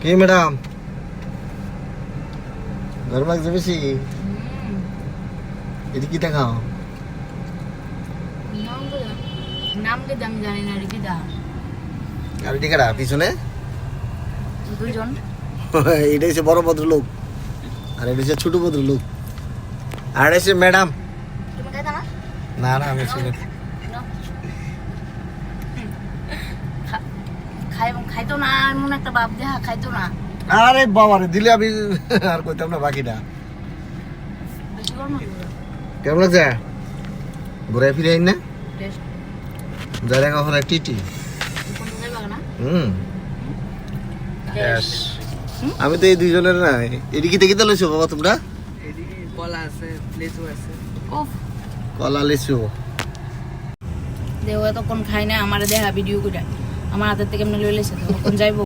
কি ম্যাডাম গরম লাগছে বেশি? এটা কি দেখাও? নাম কে আমি জানি না রিকিদা। আর এটা কারা পিছনে? দুইজন। এটা হচ্ছে বড় ভদ্রলোক আর এটা হচ্ছে ছোট ভদ্রলোক আর এটা হচ্ছে ম্যাডাম। তুমি খাইতা না? না না আমি ছিল খাইতো না এমন একটা বাপ দেখা খাইতো না। আরে বাবা রে দিলে আমি আর কইতাম না বাকিটা। বেশি গরম হয়ে গেল। কেমন লাগছে? ঘুরে ফিরে আইন না টেস্ট যারা কখনো টিটি। কোন যাইবা না? Yes. আমি তো এই দুইজনের না এদিকে দেখি তো লইছো বাবা তোমরা? এদিকে কলা আছে, লেচু আছে। উফ কলা লিচু দেও এতক্ষণ খাই না, আমার দেখা ভিডিও করে আমার হাতের থেকে এমনি লই লেছে, তখন যাইবো।